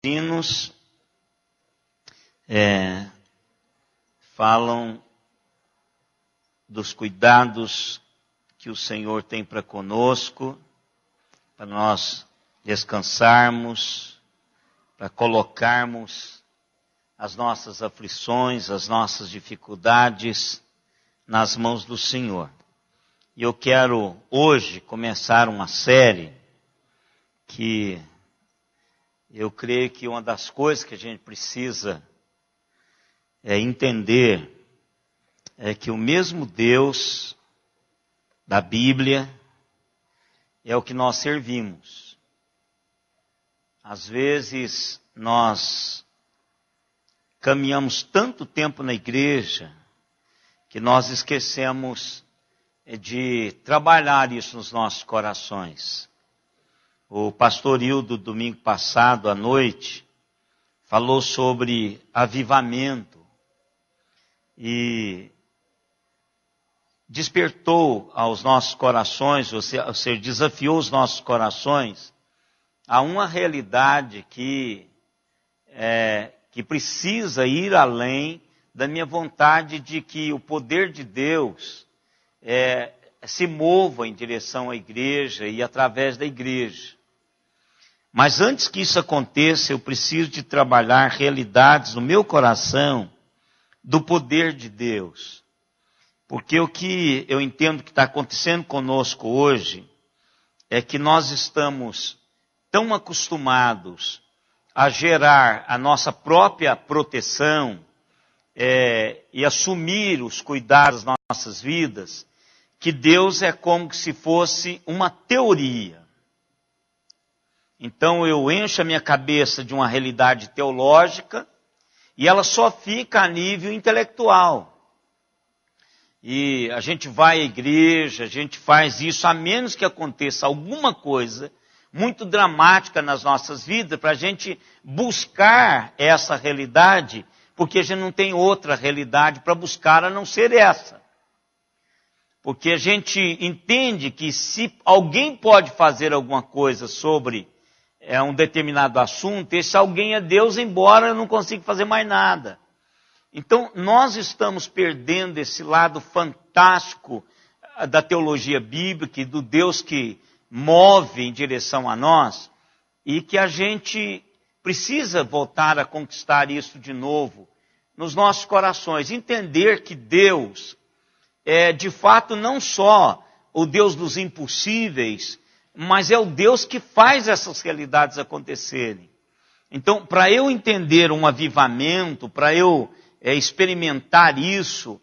hinos falam dos cuidados que o Senhor tem para conosco, para nós descansarmos, para colocarmos as nossas aflições, as nossas dificuldades nas mãos do Senhor. E eu quero hoje começar uma série que eu creio que uma das coisas que a gente precisa entender é que o mesmo Deus da Bíblia é o que nós servimos. Às vezes nós caminhamos tanto tempo na igreja que nós esquecemos de trabalhar isso nos nossos corações. O pastor Hildo, domingo passado à noite, falou sobre avivamento e despertou aos nossos corações, ou seja, desafiou os nossos corações a uma realidade que precisa ir além da minha vontade de que o poder de Deus se mova em direção à igreja e através da igreja. Mas antes que isso aconteça, eu preciso de trabalhar realidades no meu coração do poder de Deus. Porque o que eu entendo que está acontecendo conosco hoje é que nós estamos tão acostumados a gerar a nossa própria proteção e assumir os cuidados das nossas vidas, que Deus é como se fosse uma teoria. Então eu encho a minha cabeça de uma realidade teológica e ela só fica a nível intelectual. E a gente vai à igreja, a gente faz isso, a menos que aconteça alguma coisa muito dramática nas nossas vidas, para a gente buscar essa realidade, porque a gente não tem outra realidade para buscar a não ser essa. Porque a gente entende que se alguém pode fazer alguma coisa sobre um determinado assunto, esse alguém é Deus, embora eu não consiga fazer mais nada. Então, nós estamos perdendo esse lado fantástico da teologia bíblica e do Deus que move em direção a nós, e que a gente precisa voltar a conquistar isso de novo nos nossos corações. Entender que Deus é, de fato, não só o Deus dos impossíveis, mas é o Deus que faz essas realidades acontecerem. Então, para eu entender um avivamento, para eu experimentar isso,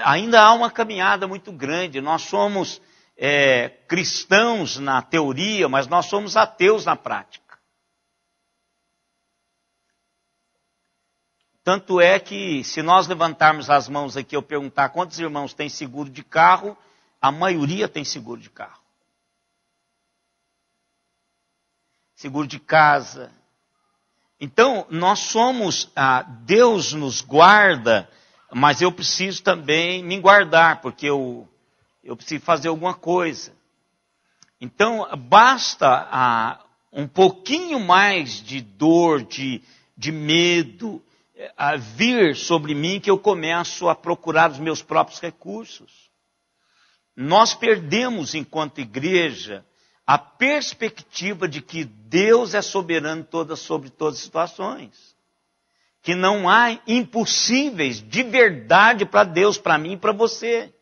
ainda há uma caminhada muito grande. Nós somos cristãos na teoria, mas nós somos ateus na prática. Tanto é que, se nós levantarmos as mãos aqui, eu perguntar quantos irmãos têm seguro de carro, a maioria tem seguro de carro. Seguro de casa. Então, nós somos, Deus nos guarda, mas eu preciso também me guardar, porque eu preciso fazer alguma coisa. Então, basta um pouquinho mais de dor, de medo, vir sobre mim, que eu começo a procurar os meus próprios recursos. Nós perdemos, enquanto igreja, a perspectiva de que Deus é soberano sobre todas as situações. Que não há impossíveis de verdade para Deus, para mim e para você.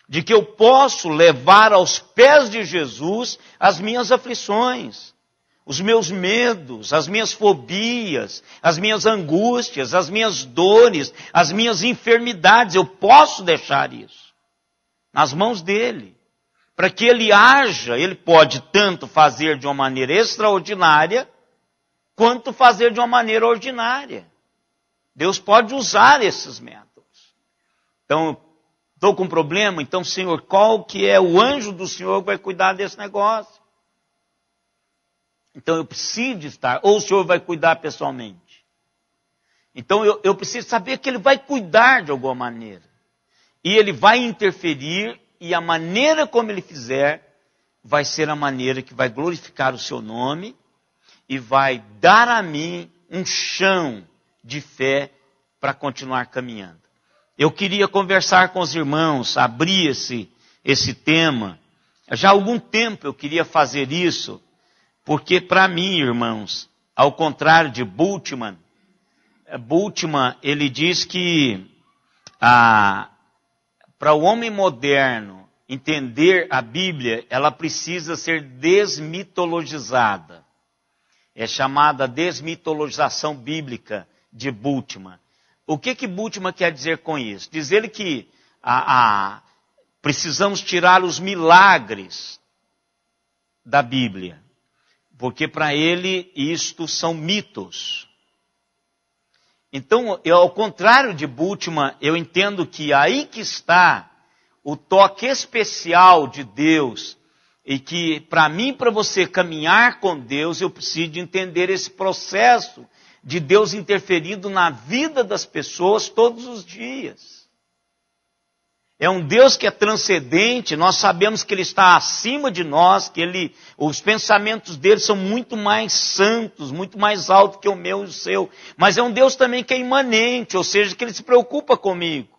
De que eu posso levar aos pés de Jesus as minhas aflições, os meus medos, as minhas fobias, as minhas angústias, as minhas dores, as minhas enfermidades. Eu posso deixar isso nas mãos dele. Para que ele haja, ele pode tanto fazer de uma maneira extraordinária, quanto fazer de uma maneira ordinária. Deus pode usar esses métodos. Então, estou com um problema, então, Senhor, qual que é o anjo do Senhor que vai cuidar desse negócio? Então, eu preciso estar, ou o Senhor vai cuidar pessoalmente. Então, eu preciso saber que ele vai cuidar de alguma maneira. E ele vai interferir. E a maneira como ele fizer vai ser a maneira que vai glorificar o seu nome e vai dar a mim um chão de fé para continuar caminhando. Eu queria conversar com os irmãos, abrir esse tema. Já há algum tempo eu queria fazer isso, porque para mim, irmãos, ao contrário de Bultmann, ele diz que para o homem moderno entender a Bíblia, ela precisa ser desmitologizada. É chamada desmitologização bíblica de Bultmann. O que Bultmann quer dizer com isso? Diz ele que precisamos tirar os milagres da Bíblia, porque para ele isto são mitos. Então, ao contrário de Bultmann, eu entendo que aí que está o toque especial de Deus, e que para mim, para você caminhar com Deus, eu preciso de entender esse processo de Deus interferindo na vida das pessoas todos os dias. É um Deus que é transcendente, nós sabemos que Ele está acima de nós, que os pensamentos dele são muito mais santos, muito mais altos que o meu e o seu. Mas é um Deus também que é imanente, ou seja, que Ele se preocupa comigo.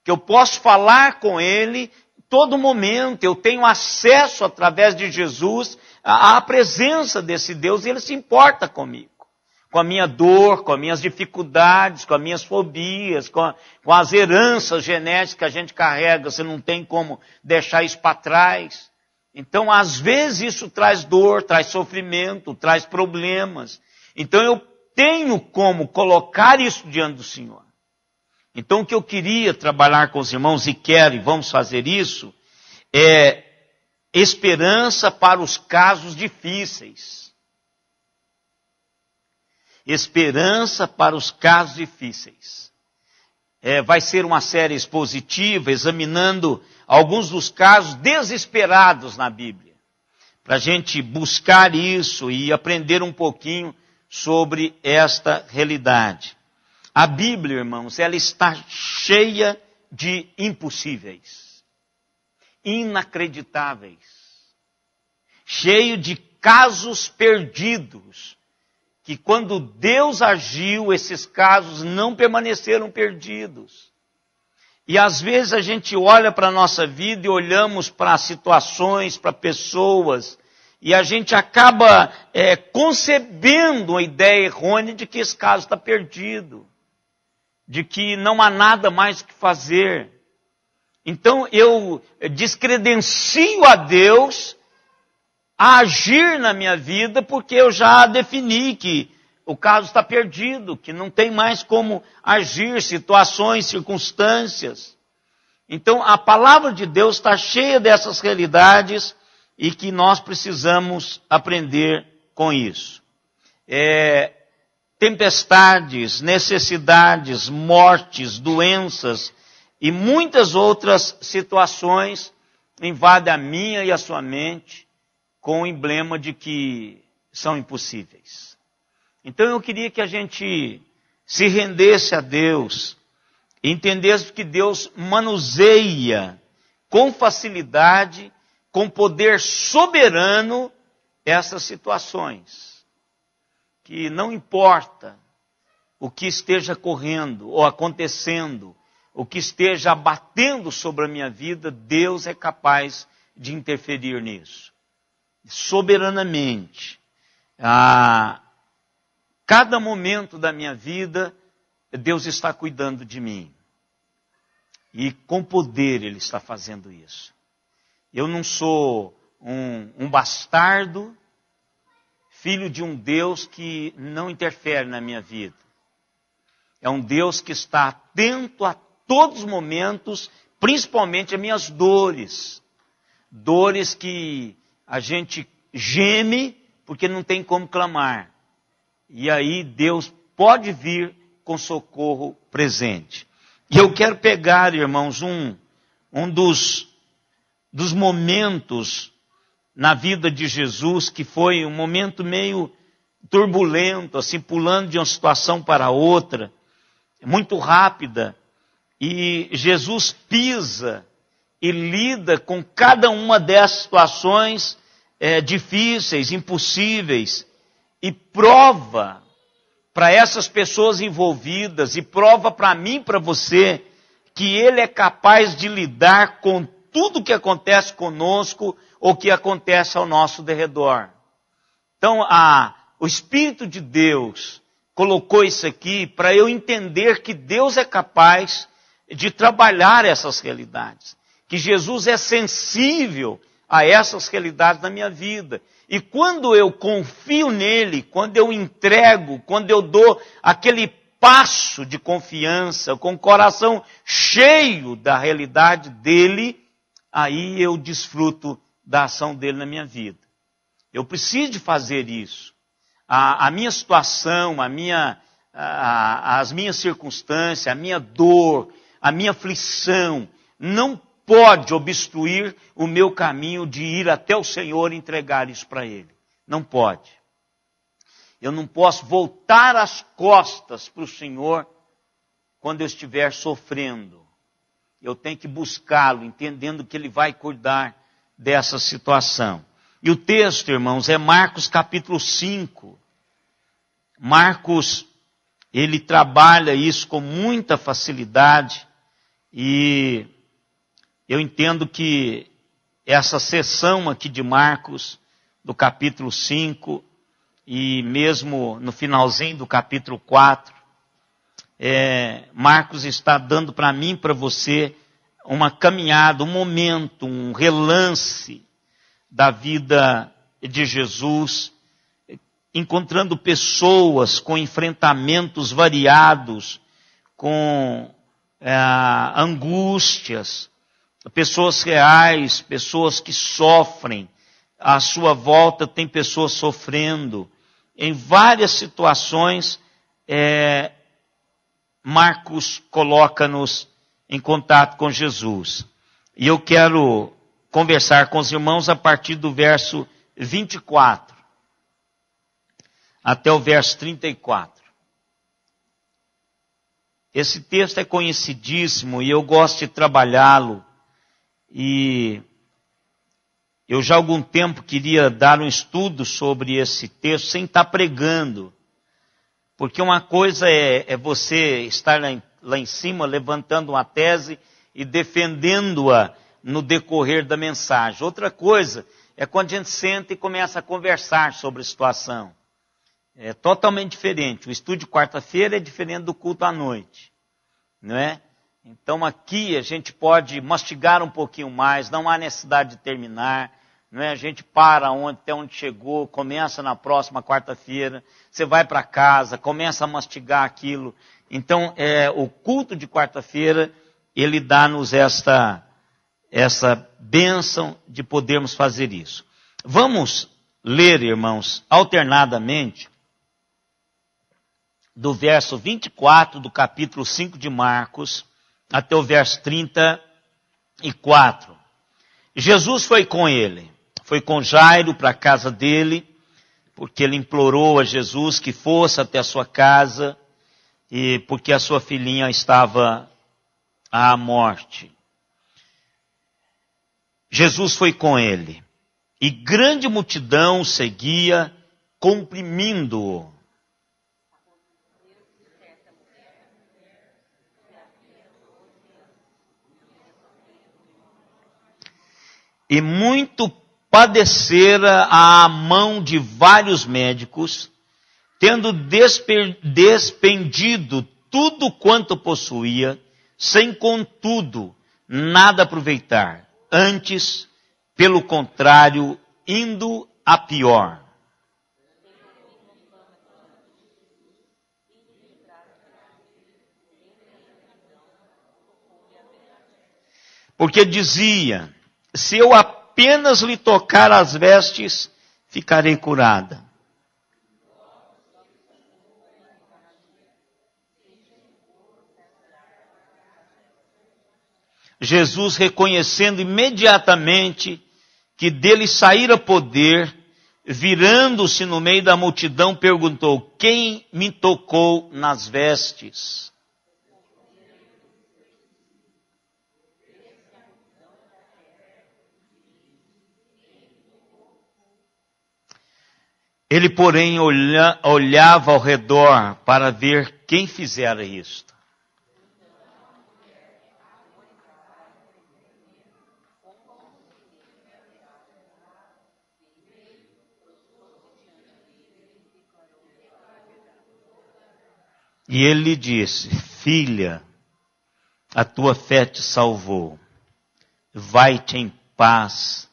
Que eu posso falar com Ele todo momento, eu tenho acesso através de Jesus à presença desse Deus e Ele se importa comigo. Com a minha dor, com as minhas dificuldades, com as minhas fobias, com as heranças genéticas que a gente carrega, você não tem como deixar isso para trás. Então, às vezes isso traz dor, traz sofrimento, traz problemas. Então, eu tenho como colocar isso diante do Senhor. Então, o que eu queria trabalhar com os irmãos, e quero, e vamos fazer isso, é esperança para os casos difíceis. Esperança para os casos difíceis. Vai ser uma série expositiva, examinando alguns dos casos desesperados na Bíblia. Para a gente buscar isso e aprender um pouquinho sobre esta realidade. A Bíblia, irmãos, ela está cheia de impossíveis, inacreditáveis, cheio de casos perdidos, que quando Deus agiu, esses casos não permaneceram perdidos. E às vezes a gente olha para a nossa vida e olhamos para situações, para pessoas, e a gente acaba concebendo uma ideia errônea de que esse caso está perdido, de que não há nada mais o que fazer. Então eu descredencio a Deus a agir na minha vida, porque eu já defini que o caso está perdido, que não tem mais como agir, situações, circunstâncias. Então a palavra de Deus está cheia dessas realidades e que nós precisamos aprender com isso. Tempestades, necessidades, mortes, doenças e muitas outras situações invadem a minha e a sua mente com o emblema de que são impossíveis. Então eu queria que a gente se rendesse a Deus, e entendesse que Deus manuseia com facilidade, com poder soberano, essas situações. Que não importa o que esteja correndo ou acontecendo, o que esteja abatendo sobre a minha vida, Deus é capaz de interferir nisso. Soberanamente. Cada momento da minha vida, Deus está cuidando de mim. E com poder Ele está fazendo isso. Eu não sou um bastardo, filho de um Deus que não interfere na minha vida. É um Deus que está atento a todos os momentos, principalmente as minhas dores. Dores que a gente geme porque não tem como clamar. E aí Deus pode vir com socorro presente. E eu quero pegar, irmãos, um dos momentos na vida de Jesus, que foi um momento meio turbulento, assim, pulando de uma situação para outra, muito rápida. E Jesus pisa e lida com cada uma dessas situações difíceis, impossíveis. e prova para essas pessoas envolvidas, e prova para mim, para você, que Ele é capaz de lidar com tudo que acontece conosco ou que acontece ao nosso derredor. Então, o Espírito de Deus colocou isso aqui para eu entender que Deus é capaz de trabalhar essas realidades, que Jesus é sensível a essas realidades na minha vida. E quando eu confio nele, quando eu entrego, quando eu dou aquele passo de confiança, com o coração cheio da realidade dele, aí eu desfruto da ação dele na minha vida. Eu preciso de fazer isso. A minha situação, as minhas circunstâncias, a minha dor, a minha aflição, não pode obstruir o meu caminho de ir até o Senhor e entregar isso para Ele. Não pode. Eu não posso voltar as costas para o Senhor quando eu estiver sofrendo. Eu tenho que buscá-lo, entendendo que Ele vai cuidar dessa situação. E o texto, irmãos, é Marcos capítulo 5. Marcos, ele trabalha isso com muita facilidade e eu entendo que essa sessão aqui de Marcos, do capítulo 5, e mesmo no finalzinho do capítulo 4, Marcos está dando para mim e para você uma caminhada, um momento, um relance da vida de Jesus, encontrando pessoas com enfrentamentos variados, com angústias, pessoas reais, pessoas que sofrem. À sua volta tem pessoas sofrendo. Em várias situações, Marcos coloca-nos em contato com Jesus. E eu quero conversar com os irmãos a partir do verso 24 até o verso 34. Esse texto é conhecidíssimo e eu gosto de trabalhá-lo. E eu já há algum tempo queria dar um estudo sobre esse texto sem estar pregando. Porque uma coisa é você estar lá em cima levantando uma tese e defendendo-a no decorrer da mensagem. Outra coisa é quando a gente senta e começa a conversar sobre a situação. É totalmente diferente. O estudo de quarta-feira é diferente do culto à noite, não é? Então aqui a gente pode mastigar um pouquinho mais, não há necessidade de terminar, não é? A gente para até onde chegou, começa na próxima quarta-feira, você vai para casa, começa a mastigar aquilo. Então o culto de quarta-feira, ele dá-nos essa bênção de podermos fazer isso. Vamos ler, irmãos, alternadamente, do verso 24 do capítulo 5 de Marcos até o verso 34. Jesus foi com ele, foi com Jairo para a casa dele, porque ele implorou a Jesus que fosse até a sua casa, e porque a sua filhinha estava à morte. Jesus foi com ele, e grande multidão o seguia, comprimindo-o. E muito padecera à mão de vários médicos, tendo despendido tudo quanto possuía, sem contudo nada aproveitar, antes, pelo contrário, indo a pior. Porque dizia: se eu apenas lhe tocar as vestes, ficarei curada. Jesus, reconhecendo imediatamente que dele saíra poder, virando-se no meio da multidão, perguntou: quem me tocou nas vestes? Ele, porém, olhava ao redor para ver quem fizera isto. E ele lhe disse: filha, a tua fé te salvou. Vai-te em paz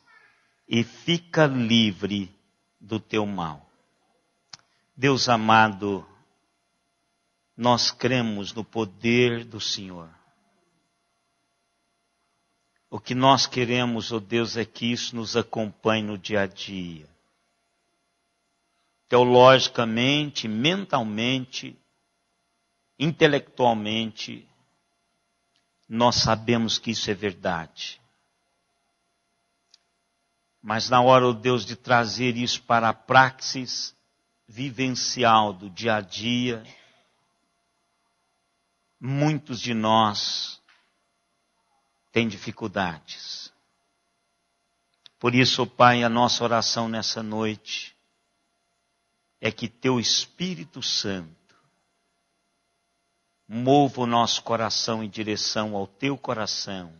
e fica livre do teu mal. Deus amado, nós cremos no poder do Senhor. O que nós queremos, ó Deus, é que isso nos acompanhe no dia a dia. Teologicamente, mentalmente, intelectualmente, nós sabemos que isso é verdade. Mas na hora, ó Deus, de trazer isso para a praxis vivencial do dia a dia, muitos de nós têm dificuldades. Por isso, ó Pai, a nossa oração nessa noite é que Teu Espírito Santo mova o nosso coração em direção ao Teu coração,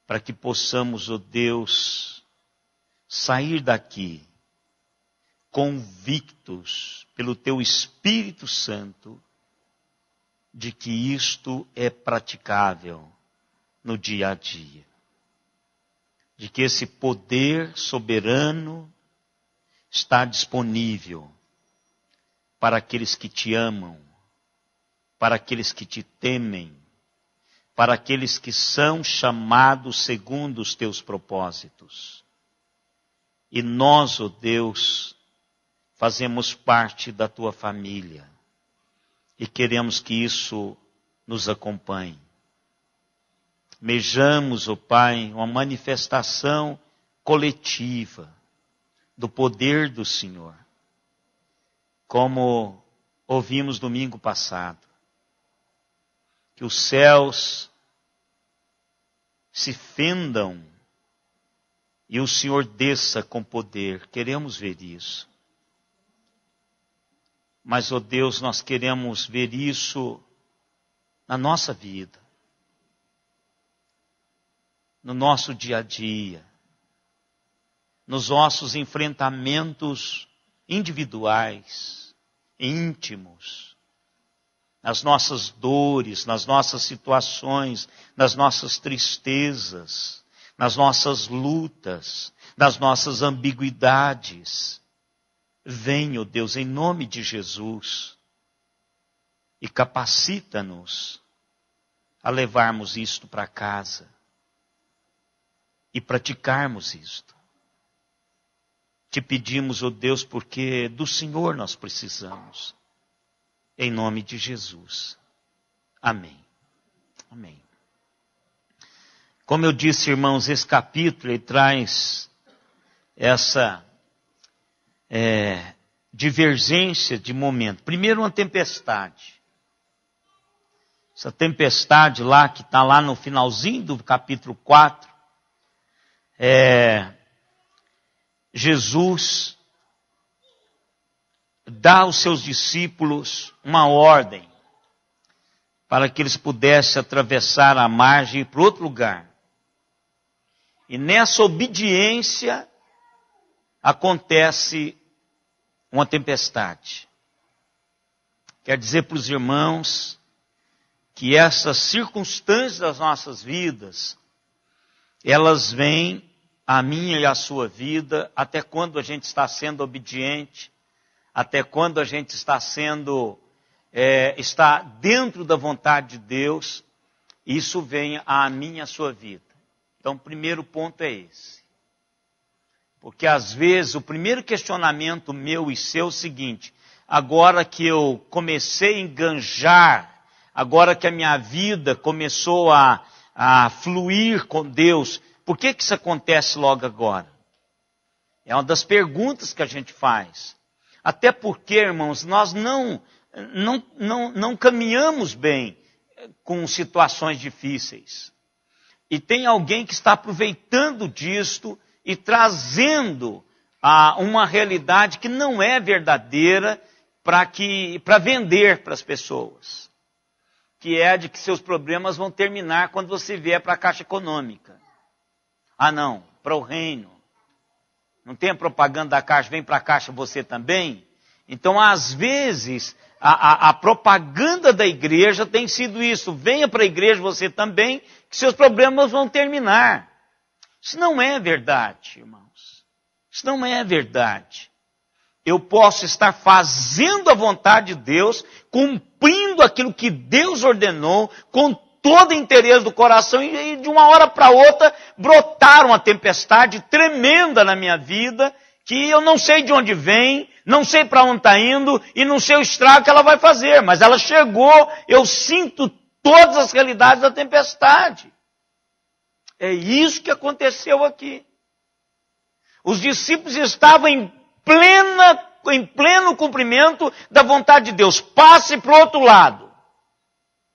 para que possamos, ó Deus, sair daqui convictos pelo Teu Espírito Santo de que isto é praticável no dia a dia. De que esse poder soberano está disponível para aqueles que Te amam, para aqueles que Te temem, para aqueles que são chamados segundo os Teus propósitos. E nós, ó Deus, fazemos parte da Tua família e queremos que isso nos acompanhe. Mejamos, ó Pai, uma manifestação coletiva do poder do Senhor, como ouvimos domingo passado. Que os céus se fendam e o Senhor desça com poder. Queremos ver isso. Mas, ó Deus, nós queremos ver isso na nossa vida, no nosso dia a dia, nos nossos enfrentamentos individuais, íntimos, nas nossas dores, nas nossas situações, nas nossas tristezas, nas nossas lutas, nas nossas ambiguidades. Venha, ó Deus, em nome de Jesus, e capacita-nos a levarmos isto para casa e praticarmos isto. Te pedimos, ó Deus, porque do Senhor nós precisamos. Em nome de Jesus. Amém. Amém. Como eu disse, irmãos, esse capítulo ele traz essa divergência de momento. Primeiro, uma tempestade. Essa tempestade lá, que está lá no finalzinho do capítulo 4, Jesus dá aos seus discípulos uma ordem para que eles pudessem atravessar a margem e ir para outro lugar. E nessa obediência acontece uma tempestade. Quer dizer para os irmãos que essas circunstâncias das nossas vidas, elas vêm à minha e à sua vida até quando a gente está sendo obediente, até quando a gente está dentro da vontade de Deus, isso vem à minha e à sua vida. Então, o primeiro ponto é esse. Porque às vezes o primeiro questionamento meu e seu é o seguinte: agora que eu comecei a enganjar, agora que a minha vida começou a fluir com Deus, por que isso acontece logo agora? É uma das perguntas que a gente faz. Até porque, irmãos, nós não caminhamos bem com situações difíceis. E tem alguém que está aproveitando disto e trazendo uma realidade que não é verdadeira para vender para as pessoas. Que é a de que seus problemas vão terminar quando você vier para a Caixa Econômica. Ah, não, para o reino. Não tem a propaganda da Caixa, vem para a Caixa você também? Então, às vezes, a propaganda da igreja tem sido isso. Venha para a igreja você também, que seus problemas vão terminar. Isso não é verdade, irmãos. Isso não é verdade. Eu posso estar fazendo a vontade de Deus, cumprindo aquilo que Deus ordenou, com todo o interesse do coração, e de uma hora para outra brotar uma tempestade tremenda na minha vida, que eu não sei de onde vem, não sei para onde está indo, e não sei o estrago que ela vai fazer, mas ela chegou, eu sinto todas as realidades da tempestade. É isso que aconteceu aqui. Os discípulos estavam em pleno cumprimento da vontade de Deus. Passe para o outro lado.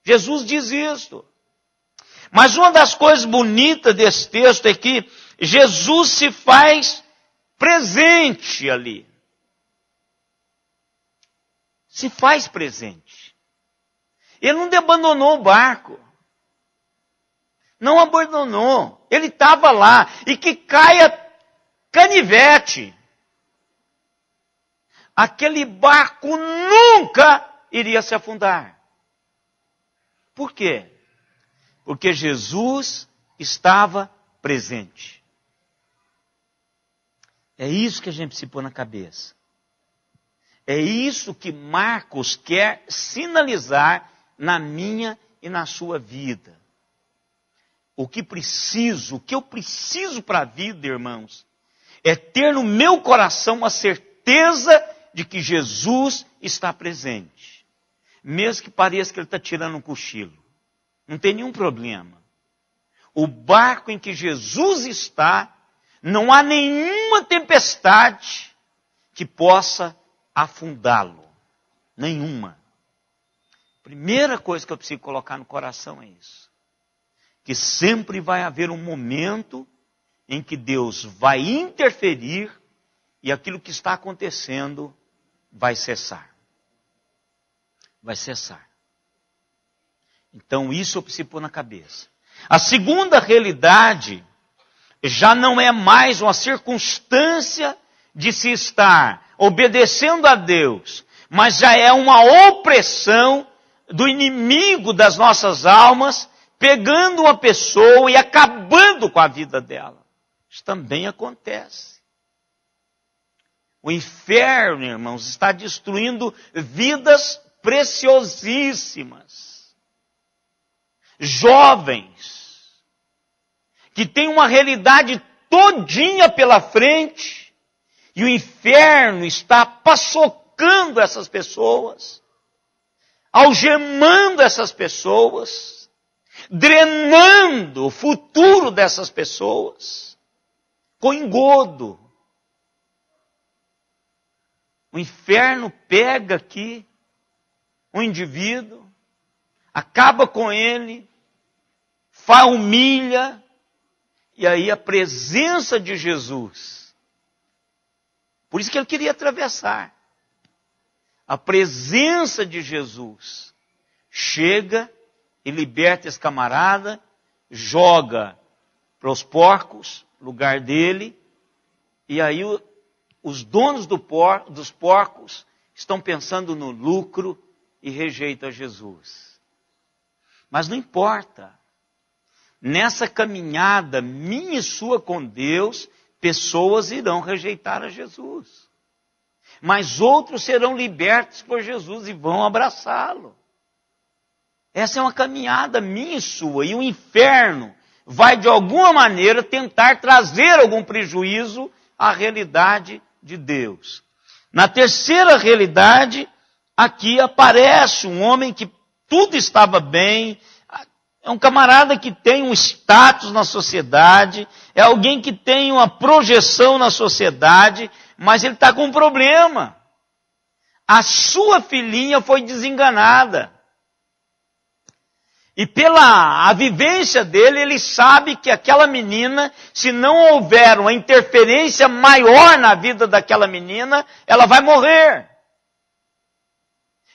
Jesus diz isso. Mas uma das coisas bonitas desse texto é que Jesus se faz presente ali. Se faz presente. Ele não abandonou o barco. Não abandonou. Ele estava lá. E que caia canivete. Aquele barco nunca iria se afundar. Por quê? Porque Jesus estava presente. É isso que a gente precisa pôr na cabeça. É isso que Marcos quer sinalizar na minha e na sua vida. O que eu preciso para a vida, irmãos, é ter no meu coração a certeza de que Jesus está presente. Mesmo que pareça que ele está tirando um cochilo. Não tem nenhum problema. O barco em que Jesus está, não há nenhuma tempestade que possa afundá-lo. Nenhuma. Primeira coisa que eu preciso colocar no coração é isso. Que sempre vai haver um momento em que Deus vai interferir e aquilo que está acontecendo vai cessar. Vai cessar. Então isso eu preciso pôr na cabeça. A segunda realidade já não é mais uma circunstância de se estar obedecendo a Deus, mas já é uma opressão do inimigo das nossas almas, pegando uma pessoa e acabando com a vida dela. Isso também acontece. O inferno, irmãos, está destruindo vidas preciosíssimas. Jovens, que têm uma realidade todinha pela frente, e o inferno está paçocando essas pessoas, algemando essas pessoas, drenando o futuro dessas pessoas, com engodo. O inferno pega aqui um indivíduo, acaba com ele, humilha, e aí a presença de Jesus. Por isso que ele queria atravessar. A presença de Jesus chega e liberta esse camarada, joga para os porcos, lugar dele, e aí os donos dos porcos estão pensando no lucro e rejeitam Jesus. Mas não importa. Nessa caminhada minha e sua com Deus, pessoas irão rejeitar a Jesus. Mas outros serão libertos por Jesus e vão abraçá-lo. Essa é uma caminhada minha e sua. E o inferno vai de alguma maneira tentar trazer algum prejuízo à realidade de Deus. Na terceira realidade, aqui aparece um homem que tudo estava bem, é um camarada que tem um status na sociedade, é alguém que tem uma projeção na sociedade, mas ele está com um problema. A sua filhinha foi desenganada. E pela a vivência dele, ele sabe que aquela menina, se não houver uma interferência maior na vida daquela menina, ela vai morrer.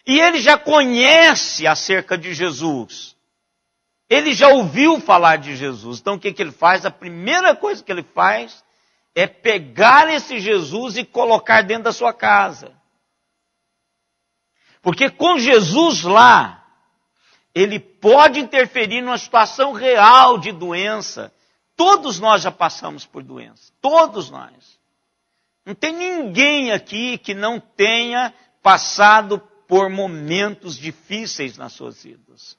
E ele já conhece acerca de Jesus. Ele já ouviu falar de Jesus. Então o que ele faz? A primeira coisa que ele faz é pegar esse Jesus e colocar dentro da sua casa. Porque com Jesus lá, ele pode interferir numa situação real de doença. Todos nós já passamos por doença. Todos nós. Não tem ninguém aqui que não tenha passado por momentos difíceis nas suas vidas.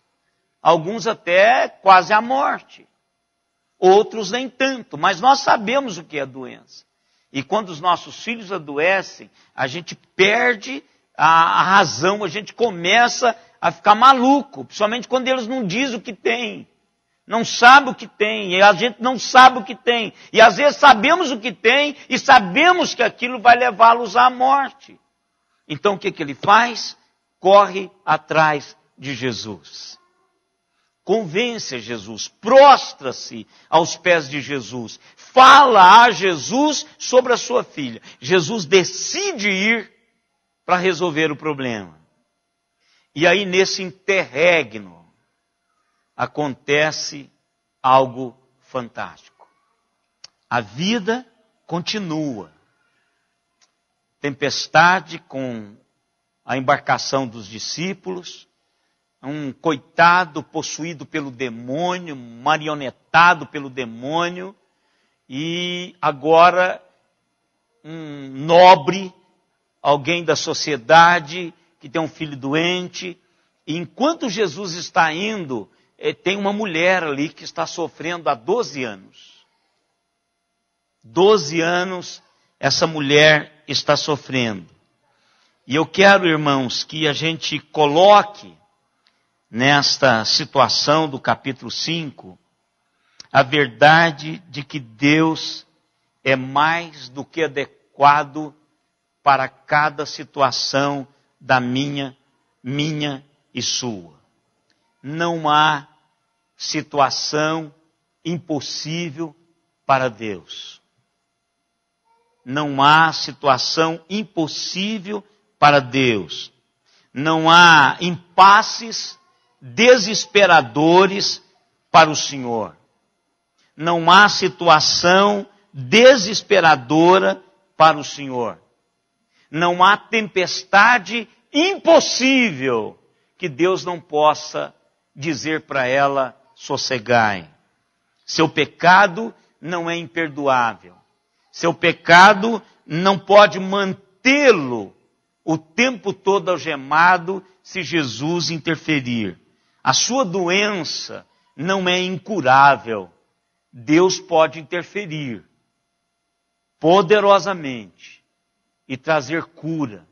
Alguns até quase a morte. Outros nem tanto. Mas nós sabemos o que é doença. E quando os nossos filhos adoecem, a gente perde a razão, a gente começa a ficar maluco, principalmente quando eles não dizem o que tem, não sabem o que tem, e a gente não sabe o que tem, e às vezes sabemos o que tem, e sabemos que aquilo vai levá-los à morte. Então o que ele faz? Corre atrás de Jesus. Convence a Jesus, prostra-se aos pés de Jesus, fala a Jesus sobre a sua filha. Jesus decide ir para resolver o problema. E aí, nesse interregno, acontece algo fantástico. A vida continua. Tempestade com a embarcação dos discípulos, um coitado possuído pelo demônio, marionetado pelo demônio, e agora um nobre, alguém da sociedade, que tem um filho doente, e enquanto Jesus está indo, tem uma mulher ali que está sofrendo há 12 anos. 12 anos essa mulher está sofrendo. E eu quero, irmãos, que a gente coloque nesta situação do capítulo 5, a verdade de que Deus é mais do que adequado para cada situação da minha e sua. Não há situação impossível para Deus. Não há situação impossível para Deus. Não há impasses desesperadores para o Senhor. Não há situação desesperadora para o Senhor. Não há tempestade impossível que Deus não possa dizer para ela, sossegai. Seu pecado não é imperdoável. Seu pecado não pode mantê-lo o tempo todo algemado se Jesus interferir. A sua doença não é incurável. Deus pode interferir poderosamente e trazer cura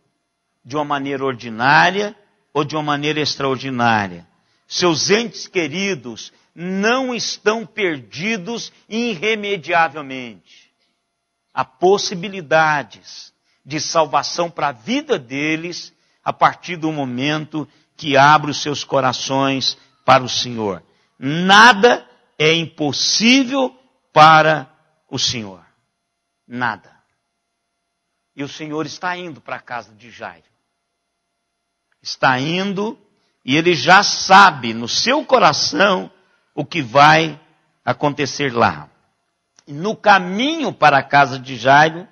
de uma maneira ordinária ou de uma maneira extraordinária. Seus entes queridos não estão perdidos irremediavelmente. Há possibilidades de salvação para a vida deles a partir do momento que abre os seus corações para o Senhor. Nada é impossível para o Senhor. Nada. E o Senhor está indo para a casa de Jairo. Está indo e ele já sabe no seu coração o que vai acontecer lá. E no caminho para a casa de Jairo,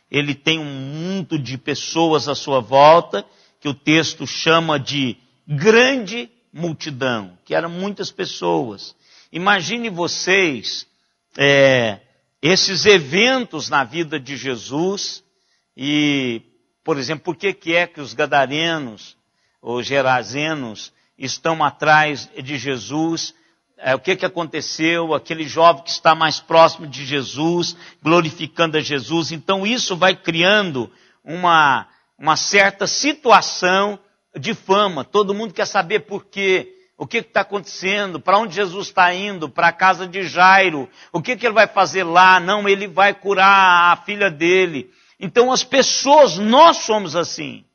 ele tem um mundo de pessoas à sua volta, que o texto chama de grande multidão, que eram muitas pessoas. Imagine vocês esses eventos na vida de Jesus e, por exemplo, por que é que os gadarenos, os gerazenos, estão atrás de Jesus? O que aconteceu? Aquele jovem que está mais próximo de Jesus, glorificando a Jesus. Então isso vai criando uma certa situação de fama. Todo mundo quer saber por quê. O que está acontecendo? Para onde Jesus está indo? Para a casa de Jairo. O que ele vai fazer lá? Não, ele vai curar a filha dele. Então as pessoas, nós somos assim.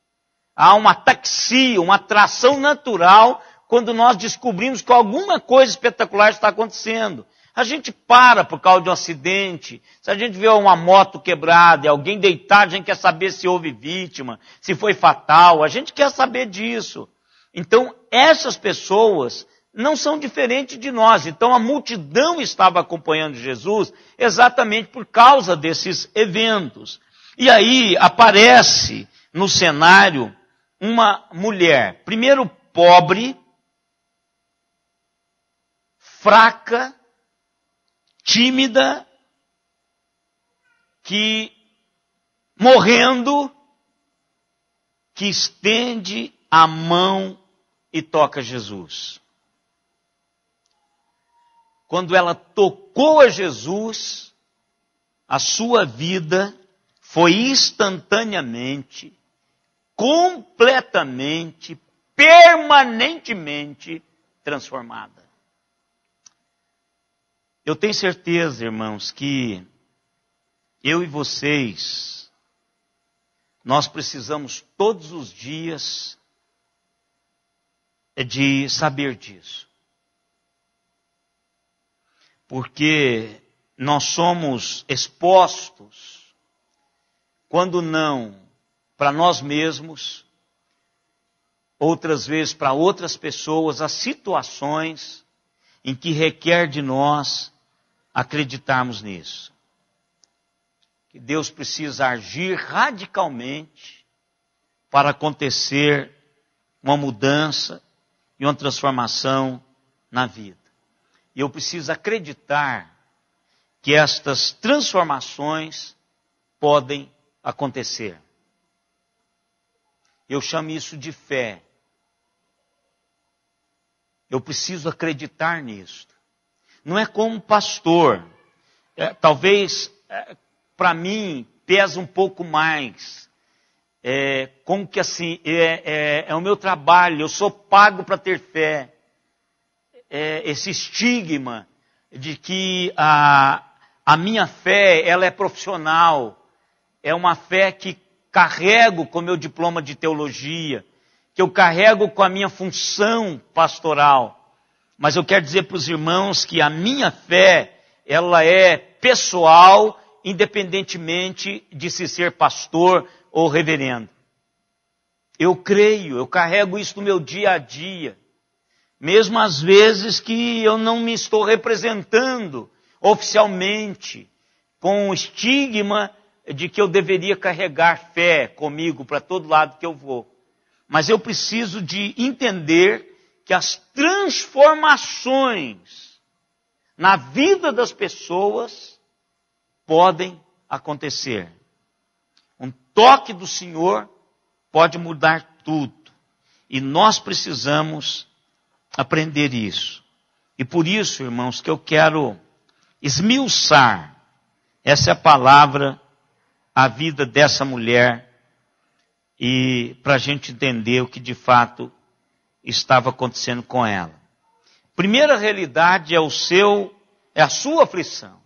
Há uma taxia, uma atração natural quando nós descobrimos que alguma coisa espetacular está acontecendo. A gente para por causa de um acidente. Se a gente vê uma moto quebrada e alguém deitado, a gente quer saber se houve vítima, se foi fatal. A gente quer saber disso. Então, essas pessoas não são diferentes de nós. Então, a multidão estava acompanhando Jesus exatamente por causa desses eventos. E aí aparece no cenário uma mulher, primeiro pobre, fraca, tímida, que morrendo, que estende a mão e toca Jesus. Quando ela tocou a Jesus, a sua vida foi instantaneamente, completamente, permanentemente transformada. Eu tenho certeza, irmãos, que eu e vocês, nós precisamos todos os dias de saber disso. Porque nós somos expostos, quando não para nós mesmos, outras vezes para outras pessoas, a situações em que requer de nós acreditarmos nisso. Que Deus precisa agir radicalmente para acontecer uma mudança e uma transformação na vida. E eu preciso acreditar que estas transformações podem acontecer. Eu chamo isso de fé. Eu preciso acreditar nisso. Não é como pastor. Talvez, para mim, pesa um pouco mais. Como que assim, é o meu trabalho, eu sou pago para ter fé. Esse estigma de que a minha fé, ela é profissional. É uma fé que carrego com meu diploma de teologia, que eu carrego com a minha função pastoral. Mas eu quero dizer para os irmãos que a minha fé, ela é pessoal, independentemente de se ser pastor ou reverendo. Eu creio, eu carrego isso no meu dia a dia. Mesmo às vezes que eu não me estou representando oficialmente, com o estigma de que eu deveria carregar fé comigo para todo lado que eu vou. Mas eu preciso de entender que as transformações na vida das pessoas podem acontecer. Um toque do Senhor pode mudar tudo. E nós precisamos aprender isso. E por isso, irmãos, que eu quero esmiuçar, essa é a palavra, a vida dessa mulher, e para a gente entender o que de fato estava acontecendo com ela. Primeira realidade é a sua aflição,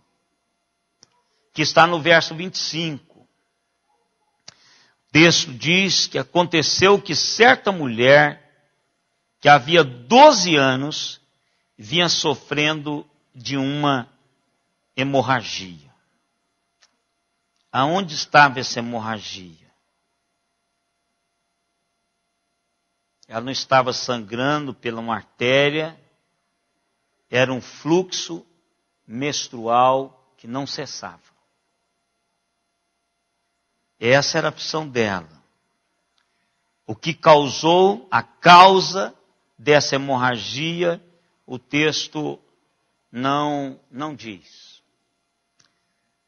que está no verso 25. O texto diz que aconteceu que certa mulher, que havia 12 anos, vinha sofrendo de uma hemorragia. Aonde estava essa hemorragia? Ela não estava sangrando pela uma artéria, era um fluxo menstrual que não cessava. Essa era a opção dela. O que causou a causa dessa hemorragia, o texto não diz.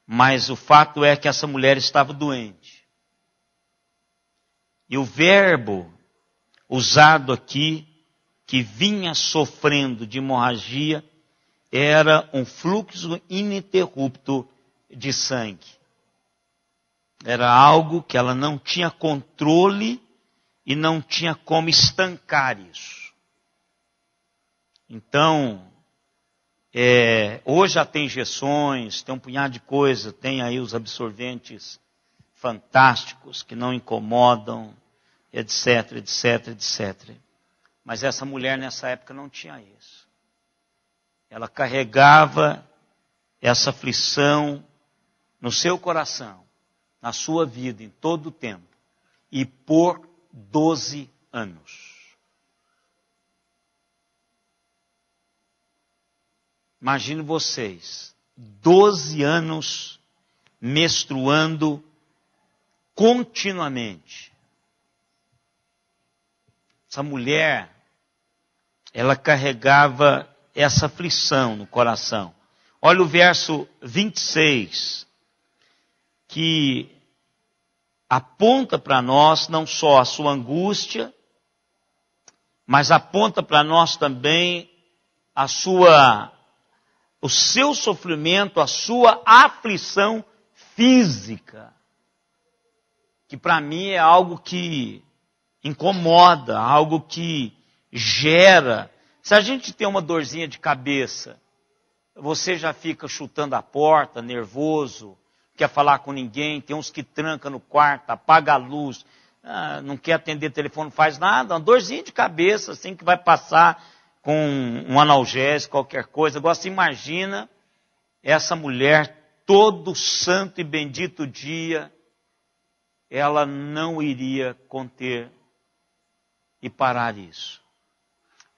Mas o fato é que essa mulher estava doente. E o verbo usado aqui, que vinha sofrendo de hemorragia, era um fluxo ininterrupto de sangue. Era algo que ela não tinha controle e não tinha como estancar isso. Então, hoje já tem injeções, tem um punhado de coisa, tem aí os absorventes fantásticos que não incomodam, etc, etc, etc. Mas essa mulher nessa época não tinha isso. Ela carregava essa aflição no seu coração, na sua vida, em todo o tempo. E por 12 anos. Imagine vocês, 12 anos menstruando continuamente. Essa mulher, ela carregava essa aflição no coração. Olha o verso 26, que aponta para nós não só a sua angústia, mas aponta para nós também o seu sofrimento, a sua aflição física. Que para mim é algo que incomoda, algo que gera. Se a gente tem uma dorzinha de cabeça, você já fica chutando a porta, nervoso, quer falar com ninguém, tem uns que trancam no quarto, apaga a luz, não quer atender telefone, não faz nada, uma dorzinha de cabeça, assim, que vai passar com um analgésico, qualquer coisa. Agora você imagina essa mulher, todo santo e bendito dia, ela não iria conter e parar isso.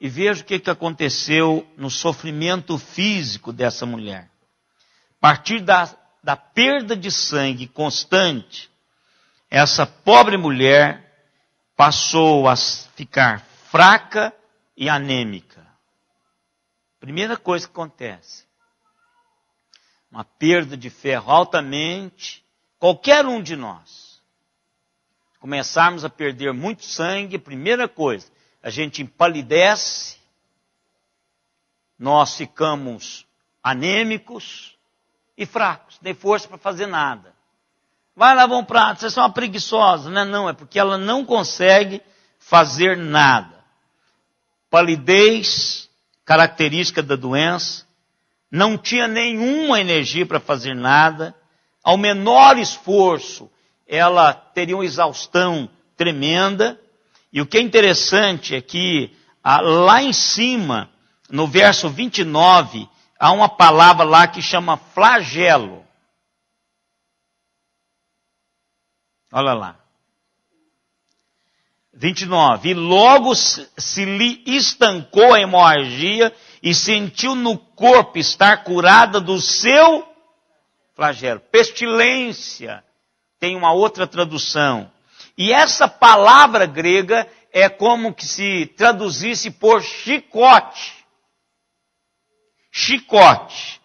E veja o que aconteceu no sofrimento físico dessa mulher. A partir da perda de sangue constante, essa pobre mulher passou a ficar fraca e anêmica. Primeira coisa que acontece, uma perda de ferro altamente, qualquer um de nós, começarmos a perder muito sangue, primeira coisa, a gente empalidece, nós ficamos anêmicos e fracos, nem força para fazer nada. Vai lavar um prato, vocês são uma preguiçosa, né? Não, é porque ela não consegue fazer nada. Palidez, característica da doença, não tinha nenhuma energia para fazer nada, ao menor esforço, ela teria uma exaustão tremenda. E o que é interessante é que lá em cima, no verso 29, há uma palavra lá que chama flagelo. Olha lá. 29. E logo se lhe estancou a hemorragia e sentiu no corpo estar curada do seu flagelo. Pestilência. Tem uma outra tradução. E essa palavra grega é como que se traduzisse por chicote. Chicote.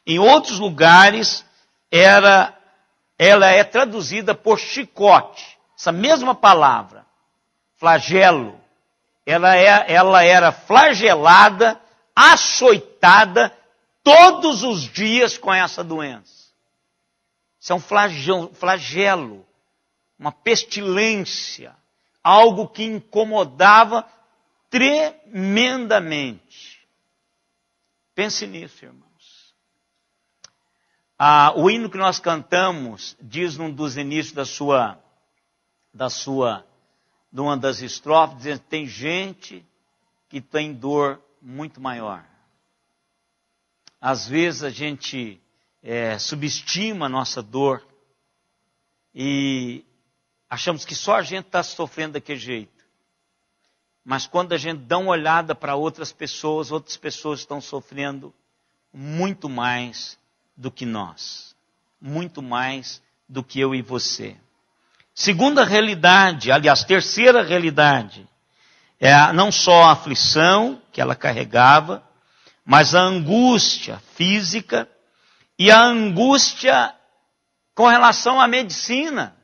Em outros lugares, ela é traduzida por chicote. Essa mesma palavra, flagelo, ela era flagelada, açoitada, todos os dias com essa doença. Isso é um flagelo, uma pestilência, algo que incomodava tremendamente. Pense nisso, irmãos. O hino que nós cantamos diz num dos inícios de uma das estrofes, dizendo que tem gente que tem dor muito maior. Às vezes a gente subestima a nossa dor e achamos que só a gente está sofrendo daquele jeito. Mas quando a gente dá uma olhada para outras pessoas estão sofrendo muito mais do que nós. Muito mais do que eu e você. Segunda realidade, aliás, terceira realidade, é não só a aflição que ela carregava, mas a angústia física e a angústia com relação à medicina.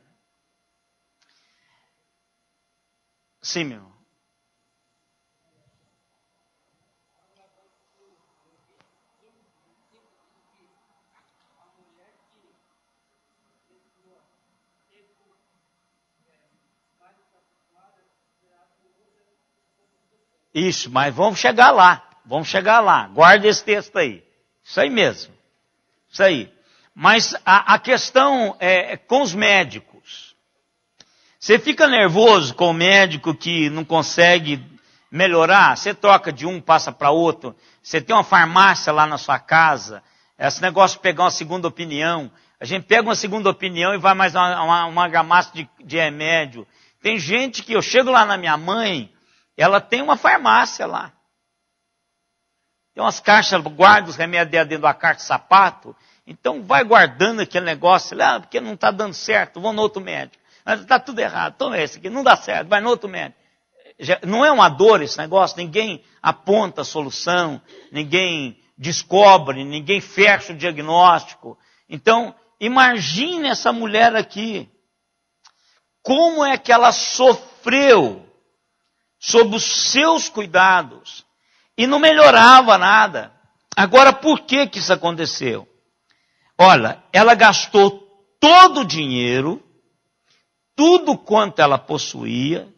Sim, meu irmão. Isso, mas vamos chegar lá, guarda esse texto aí, isso aí mesmo, isso aí. Mas a questão é com os médicos, você fica nervoso com o médico que não consegue melhorar, você troca de um, passa para outro. Você tem uma farmácia lá na sua casa. Esse negócio de pegar uma segunda opinião. A gente pega uma segunda opinião e vai mais uma argamassa de remédio. Tem gente que eu chego lá na minha mãe, ela tem uma farmácia lá. Tem umas caixas, guarda os remédios dentro da caixa de sapato. Então vai guardando aquele negócio, porque não está dando certo, vou no outro médico. Está tudo errado, toma esse aqui, não dá certo, vai no outro médico. Não é uma dor esse negócio, ninguém aponta a solução, ninguém descobre, ninguém fecha o diagnóstico. Então, imagine essa mulher aqui. Como é que ela sofreu sob os seus cuidados e não melhorava nada. Agora, por que isso aconteceu? Olha, ela gastou todo o dinheiro, tudo quanto ela possuía,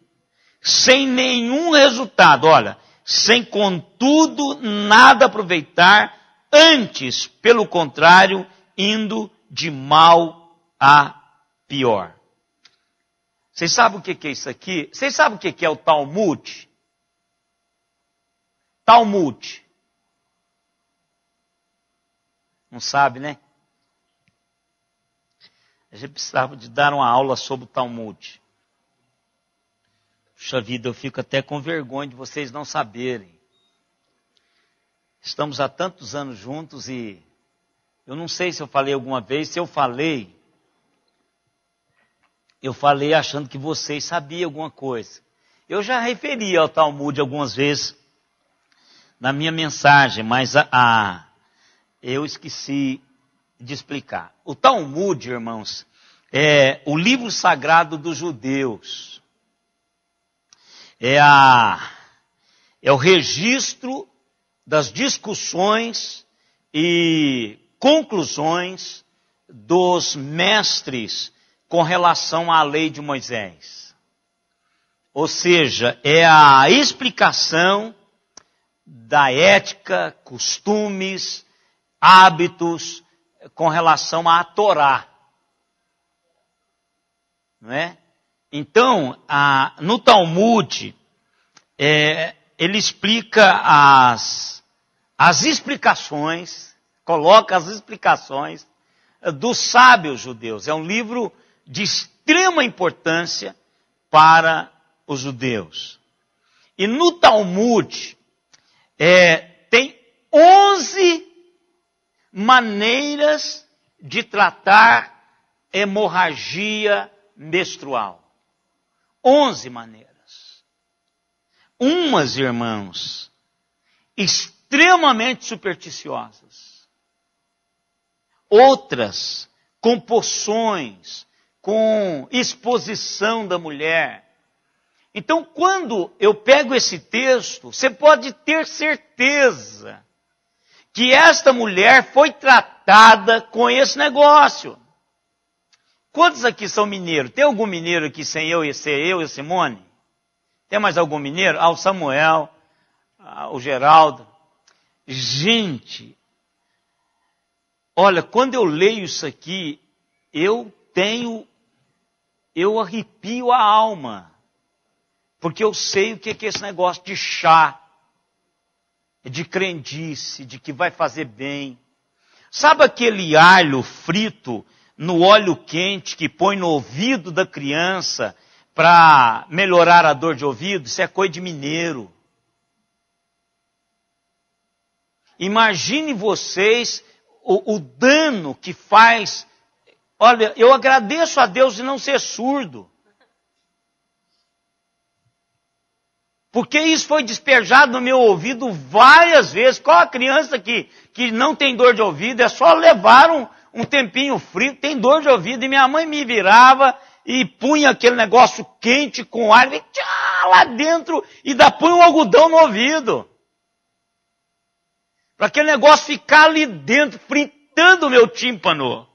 sem nenhum resultado. Olha, sem contudo nada aproveitar, antes, pelo contrário, indo de mal a pior. Vocês sabem o que é isso aqui? Vocês sabem o que é o Talmud? Talmud. Não sabe, né? A gente precisava de dar uma aula sobre o Talmud. Puxa vida, eu fico até com vergonha de vocês não saberem. Estamos há tantos anos juntos e eu não sei se eu falei alguma vez. Se eu falei achando que vocês sabiam alguma coisa. Eu já referi ao Talmud algumas vezes na minha mensagem, mas eu esqueci de explicar. O Talmud, irmãos, é o livro sagrado dos judeus. É o registro das discussões e conclusões dos mestres com relação à lei de Moisés. Ou seja, é a explicação da ética, costumes, hábitos com relação à Torá. Não é? Então, no Talmud, ele explica as explicações, coloca as explicações dos sábios judeus. É um livro de extrema importância para os judeus. E no Talmud, tem 11 maneiras de tratar hemorragia menstrual. 11 maneiras. Umas, irmãos, extremamente supersticiosas. Outras, com poções, com exposição da mulher. Então, quando eu pego esse texto, você pode ter certeza que esta mulher foi tratada com esse negócio. Quantos aqui são mineiros? Tem algum mineiro aqui sem eu e Simone? Tem mais algum mineiro? O Samuel, o Geraldo. Gente, olha, quando eu leio isso aqui, eu arrepio a alma. Porque eu sei o que é esse negócio de chá, de crendice, de que vai fazer bem. Sabe aquele alho frito no óleo quente que põe no ouvido da criança para melhorar a dor de ouvido? Isso é coisa de mineiro. Imagine vocês o dano que faz. Olha, eu agradeço a Deus de não ser surdo. Porque isso foi despejado no meu ouvido várias vezes. Qual a criança que não tem dor de ouvido? É só levar um tempinho frio, tem dor de ouvido. E minha mãe me virava e punha aquele negócio quente com ar, e lá dentro, e punha um algodão no ouvido. Para aquele negócio ficar ali dentro, fritando o meu tímpano.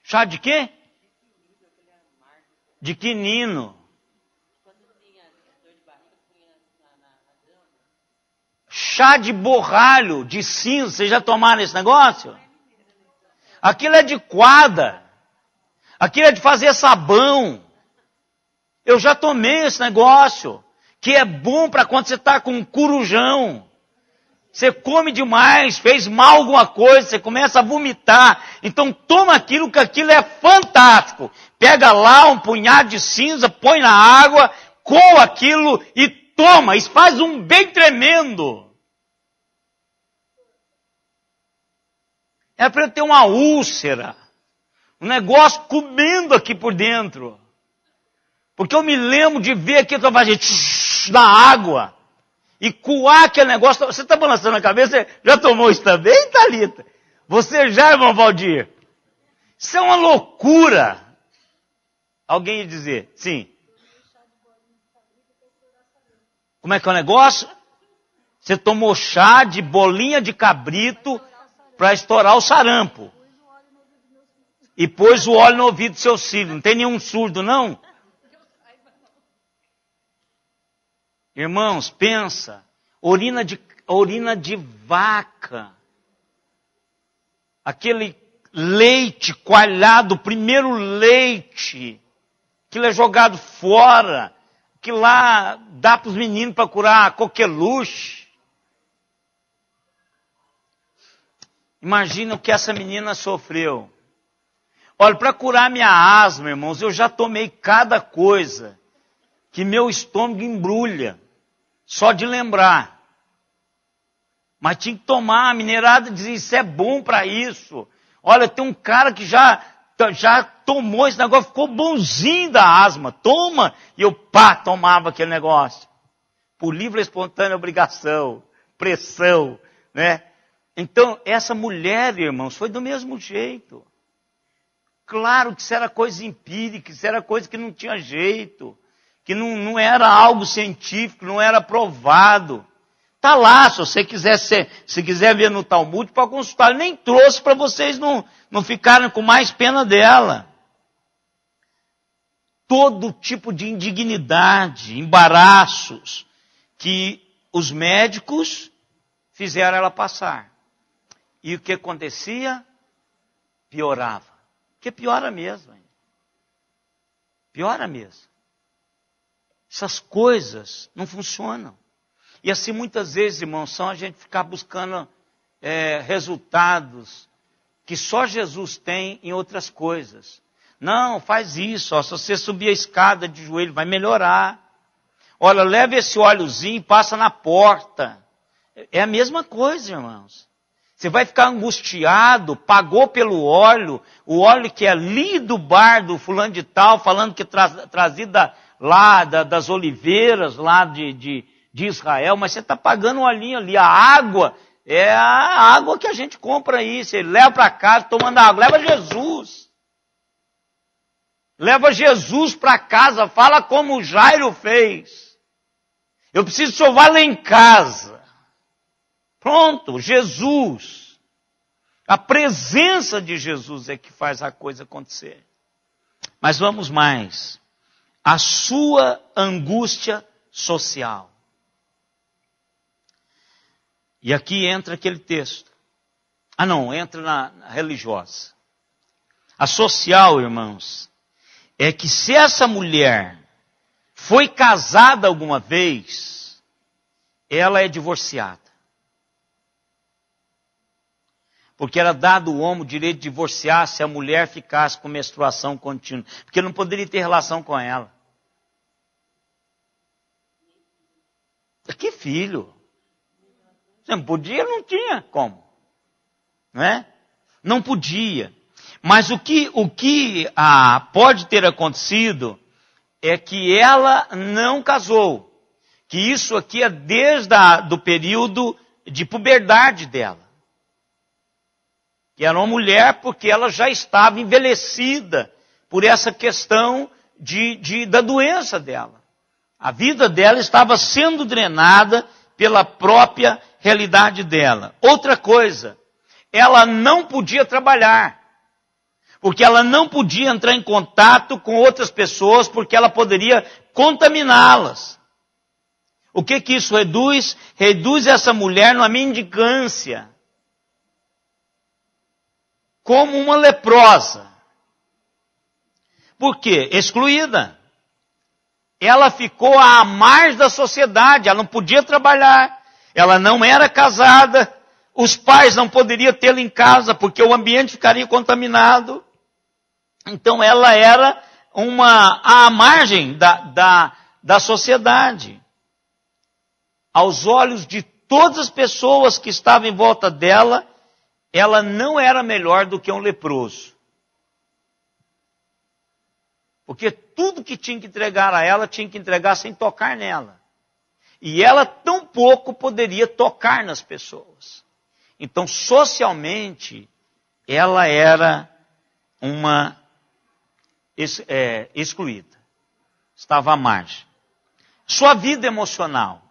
Chá de quê? De quinino. Chá de borralho, de cinza. Vocês já tomaram esse negócio? Aquilo é de quadra. Aquilo é de fazer sabão. Eu já tomei esse negócio, que é bom para quando você está com um corujão. Você come demais, fez mal alguma coisa, você começa a vomitar. Então toma aquilo, que aquilo é fantástico. Pega lá um punhado de cinza, põe na água, coa aquilo e toma. Isso faz um bem tremendo. É para eu ter uma úlcera. Um negócio comendo aqui por dentro. Porque eu me lembro de ver aqui, eu estou fazendo na água. E coar aquele negócio. Você está balançando a cabeça? Já tomou isso também, Thalita? Você já, irmão Valdir? Isso é uma loucura. Alguém ia dizer? Sim. Como é que é o negócio? Você tomou chá de bolinha de cabrito para estourar o sarampo. E pôs o óleo no ouvido do seu filho. Não tem nenhum surdo, não? Irmãos, pensa. Urina de vaca. Aquele leite coalhado, o primeiro leite. Aquilo é jogado fora. Que lá dá para os meninos para curar a coqueluche. Imagina o que essa menina sofreu. Olha, para curar minha asma, irmãos, eu já tomei cada coisa que meu estômago embrulha, só de lembrar. Mas tinha que tomar, a minerada dizia, isso é bom para isso. Olha, tem um cara que já tomou esse negócio, ficou bonzinho da asma, toma. E eu, tomava aquele negócio. Por livre e espontânea obrigação, pressão, né? Então, essa mulher, irmãos, foi do mesmo jeito. Claro que isso era coisa empírica, isso era coisa que não tinha jeito, que não era algo científico, não era provado. Está lá, se você quiser se quiser ver no Talmud, para consultar. Eu nem trouxe para vocês não ficarem com mais pena dela. Todo tipo de indignidade, embaraços, que os médicos fizeram ela passar. E o que acontecia? Piorava. Porque piora mesmo. Piora mesmo. Essas coisas não funcionam. E assim muitas vezes, irmãos, são a gente ficar buscando resultados que só Jesus tem em outras coisas. Não, faz isso, se você subir a escada de joelho vai melhorar. Olha, leva esse óleozinho e passa na porta. É a mesma coisa, irmãos. Você vai ficar angustiado, pagou pelo óleo, o óleo que é ali do bar do fulano de tal, falando que trazido lá das oliveiras, lá de Israel, mas você está pagando um olhinho ali. A água é a água que a gente compra aí. Você leva para casa tomando água. Leva Jesus. Leva Jesus para casa. Fala como o Jairo fez. Eu preciso que o senhor vá lá em casa. Pronto, Jesus. A presença de Jesus é que faz a coisa acontecer. Mas vamos mais. A sua angústia social. E aqui entra aquele texto. Entra na religiosa. A social, irmãos, é que se essa mulher foi casada alguma vez, ela é divorciada. Porque era dado ao homem o direito de divorciar se a mulher ficasse com menstruação contínua. Porque não poderia ter relação com ela. Que filho? Você não podia, não tinha como. Não é? Não podia. Mas o que pode ter acontecido é que ela não casou. Que isso aqui é desde do período de puberdade dela. Que era uma mulher porque ela já estava envelhecida por essa questão da doença dela. A vida dela estava sendo drenada pela própria realidade dela. Outra coisa, ela não podia trabalhar, porque ela não podia entrar em contato com outras pessoas, porque ela poderia contaminá-las. O que isso reduz? Reduz essa mulher numa mendicância, como uma leprosa. Por quê? Excluída. ela ficou à margem da sociedade, ela não podia trabalhar, ela não era casada, os pais não poderiam tê-la em casa, porque o ambiente ficaria contaminado. Então ela era à margem da sociedade. Aos olhos de todas as pessoas que estavam em volta dela, ela não era melhor do que um leproso. Porque tudo que tinha que entregar a ela, tinha que entregar sem tocar nela. E ela tão pouco poderia tocar nas pessoas. Então, socialmente, ela era uma excluída. Estava à margem. Sua vida emocional.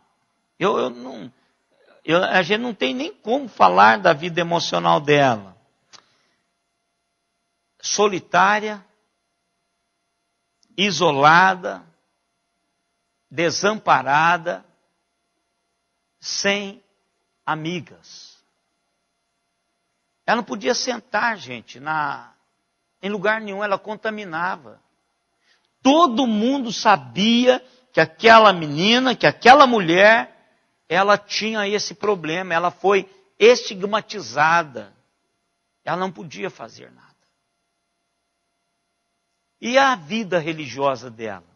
A gente não tem nem como falar da vida emocional dela. Solitária, isolada, desamparada, sem amigas. Ela não podia sentar, gente, em lugar nenhum, ela contaminava. Todo mundo sabia que aquela menina, que aquela mulher, ela tinha esse problema, ela foi estigmatizada. Ela não podia fazer nada. E a vida religiosa dela?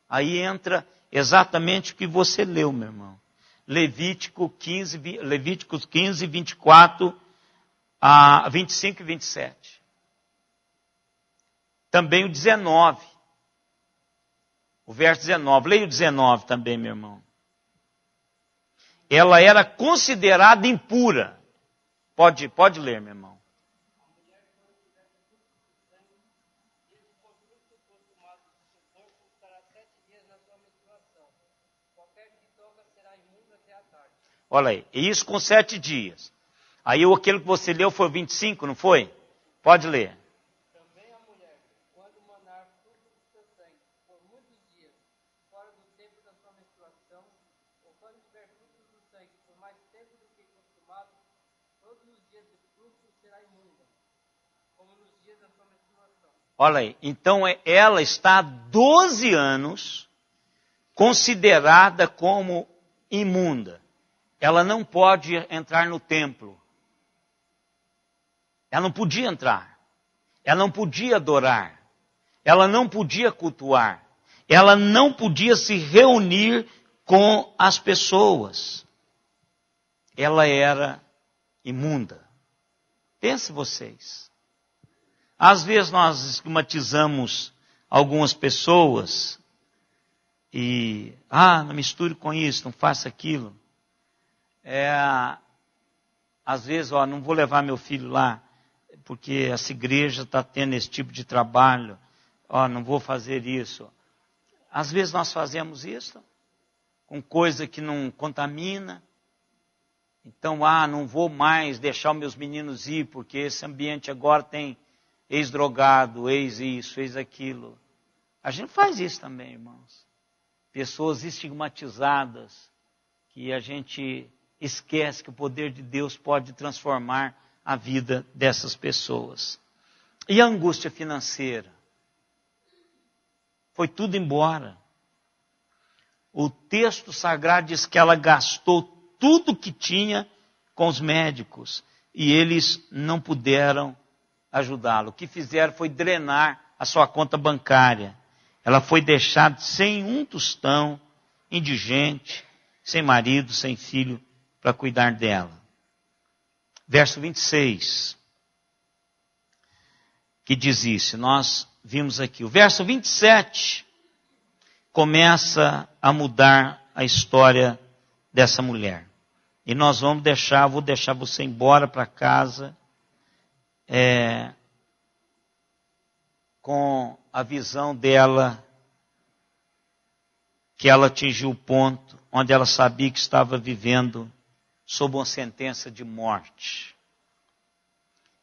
Aí entra exatamente o que você leu, meu irmão. Levíticos 15, 24 a 25 e 27. Também o 19. O verso 19. Leia o 19 também, meu irmão. Ela era considerada impura. Pode ler, meu irmão. Olha aí, e isso com 7 dias. Aí aquilo que você leu foi 25, não foi? Pode ler. Também a mulher, quando manar fruto do seu sangue por muitos dias, fora do tempo da sua menstruação, ou quando tiver fruto do sangue por mais tempo do que costumado, todos os dias de fruto será imunda, como nos dias da sua menstruação. Olha aí, então ela está há 12 anos considerada como imunda. Ela não pode entrar no templo. Ela não podia entrar. Ela não podia adorar. Ela não podia cultuar. Ela não podia se reunir com as pessoas. Ela era imunda. Pense vocês. Às vezes nós estigmatizamos algumas pessoas e, não misture com isso, não faça aquilo. Às vezes, não vou levar meu filho lá, porque essa igreja está tendo esse tipo de trabalho. Não vou fazer isso. Às vezes nós fazemos isso, com coisa que não contamina. Então, não vou mais deixar os meus meninos ir, porque esse ambiente agora tem ex-drogado, ex-isso, ex-aquilo. A gente faz isso também, irmãos. Pessoas estigmatizadas, que a gente esquece que o poder de Deus pode transformar a vida dessas pessoas. E a angústia financeira? Foi tudo embora. O texto sagrado diz que ela gastou tudo que tinha com os médicos e eles não puderam ajudá-la. O que fizeram foi drenar a sua conta bancária. Ela foi deixada sem um tostão, indigente, sem marido, sem filho, para cuidar dela. Verso 26, que diz isso, nós vimos aqui. O verso 27 começa a mudar a história dessa mulher. E nós vou deixar você embora para casa, com a visão dela, que ela atingiu o ponto onde ela sabia que estava vivendo sob uma sentença de morte.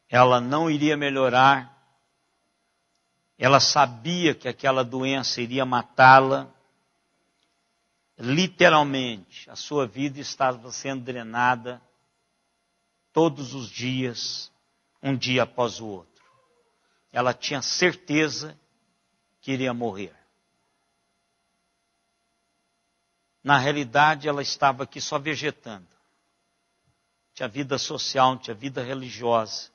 Ela não iria melhorar. Ela sabia que aquela doença iria matá-la. Literalmente, a sua vida estava sendo drenada todos os dias, um dia após o outro. Ela tinha certeza que iria morrer. na realidade ela estava aqui só vegetando. Não tinha vida social, não tinha vida religiosa.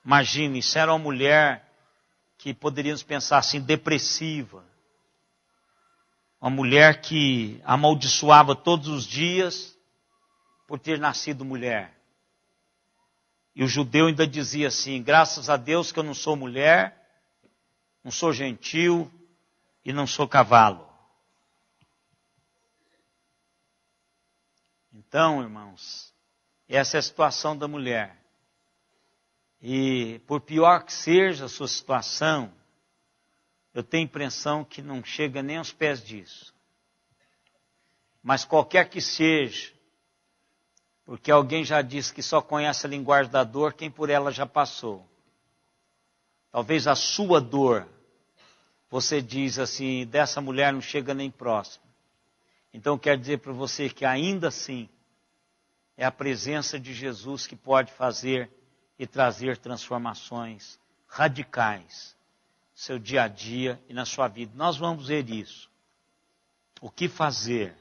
Imagine, isso era uma mulher que poderíamos pensar assim, depressiva. Uma mulher que amaldiçoava todos os dias por ter nascido mulher. E o judeu ainda dizia assim, graças a Deus que eu não sou mulher, não sou gentil e não sou cavalo. Então, irmãos, essa é a situação da mulher. E por pior que seja a sua situação, eu tenho a impressão que não chega nem aos pés disso. Mas qualquer que seja, porque alguém já disse que só conhece a linguagem da dor quem por ela já passou. Talvez a sua dor, você diz assim, dessa mulher não chega nem próximo. Então quero dizer para você que ainda assim, é a presença de Jesus que pode fazer e trazer transformações radicais no seu dia a dia e na sua vida. Nós vamos ver isso. O que fazer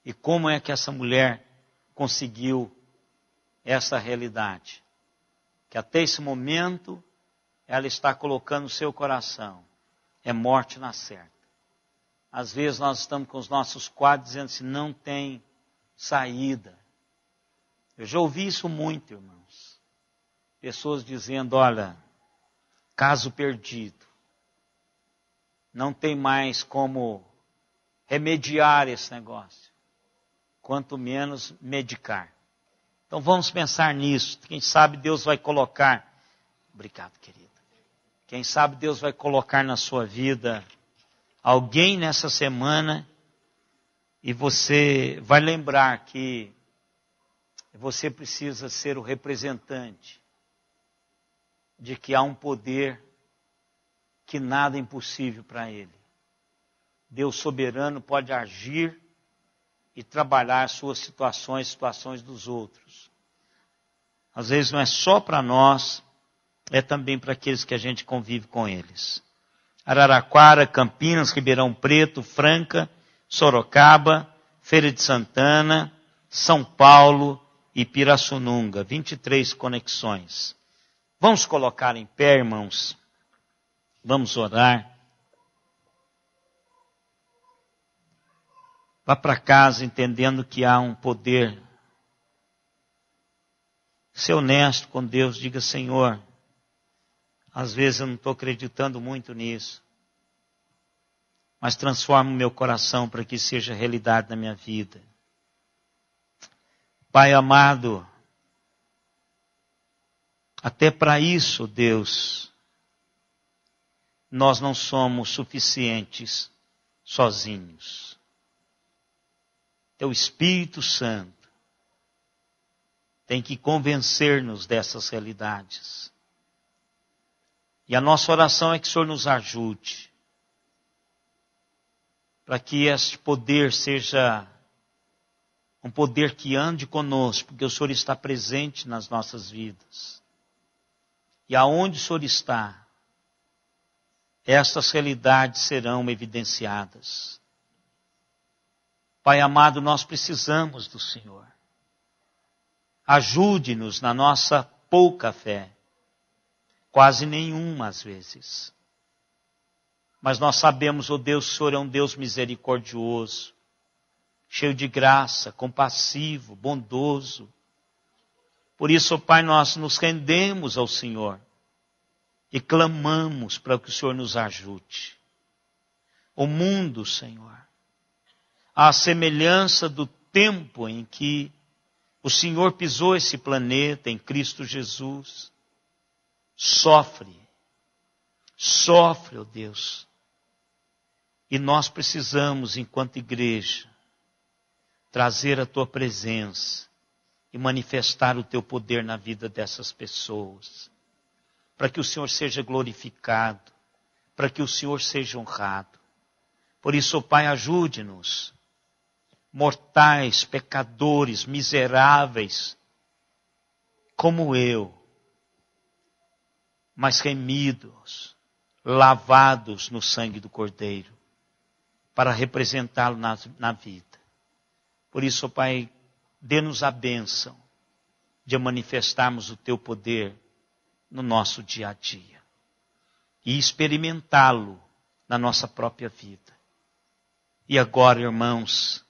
e como é que essa mulher conseguiu essa realidade. Que até esse momento ela está colocando no seu coração. É morte na certa. Às vezes nós estamos com os nossos quadros dizendo assim, não tem saída. Eu já ouvi isso muito, irmãos. Pessoas dizendo, olha, caso perdido. Não tem mais como remediar esse negócio. Quanto menos medicar. Então vamos pensar nisso. Quem sabe Deus vai colocar. Obrigado, querido. Quem sabe Deus vai colocar na sua vida alguém nessa semana e você vai lembrar que você precisa ser o representante de que há um poder que nada é impossível para ele. Deus soberano pode agir e trabalhar suas situações dos outros. Às vezes não é só para nós, é também para aqueles que a gente convive com eles. Araraquara, Campinas, Ribeirão Preto, Franca, Sorocaba, Feira de Santana, São Paulo e Pirassununga. 23 conexões. Vamos colocar em pé, irmãos. Vamos orar. Vá para casa entendendo que há um poder. Ser honesto com Deus, diga, Senhor, às vezes eu não estou acreditando muito nisso, mas transforma o meu coração para que seja realidade na minha vida. Pai amado, até para isso, Deus, nós não somos suficientes sozinhos. Teu Espírito Santo tem que convencer-nos dessas realidades. E a nossa oração é que o Senhor nos ajude, para que este poder seja um poder que ande conosco, porque o Senhor está presente nas nossas vidas. E aonde o Senhor está, estas realidades serão evidenciadas. Pai amado, nós precisamos do Senhor. Ajude-nos na nossa pouca fé. Quase nenhuma às vezes. Mas nós sabemos, ó Deus, o Senhor é um Deus misericordioso, cheio de graça, compassivo, bondoso. Por isso, ó Pai, nós nos rendemos ao Senhor e clamamos para que o Senhor nos ajude. O mundo, Senhor, à semelhança do tempo em que o Senhor pisou esse planeta em Cristo Jesus, sofre, ó Deus. E nós precisamos, enquanto igreja, trazer a Tua presença e manifestar o Teu poder na vida dessas pessoas, para que o Senhor seja glorificado, para que o Senhor seja honrado. Por isso, ó Pai, ajude-nos, mortais, pecadores, miseráveis, como eu, mas remidos, lavados no sangue do Cordeiro. para representá-lo na vida. Por isso, ó Pai, dê-nos a bênção de manifestarmos o teu poder no nosso dia a dia e experimentá-lo na nossa própria vida. E agora, irmãos,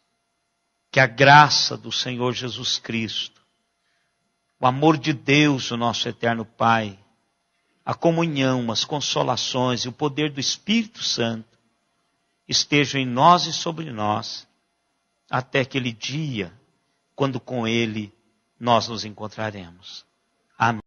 que a graça do Senhor Jesus Cristo, o amor de Deus, o nosso eterno Pai, a comunhão, as consolações e o poder do Espírito Santo estejam em nós e sobre nós, até aquele dia, quando com Ele nós nos encontraremos. Amém.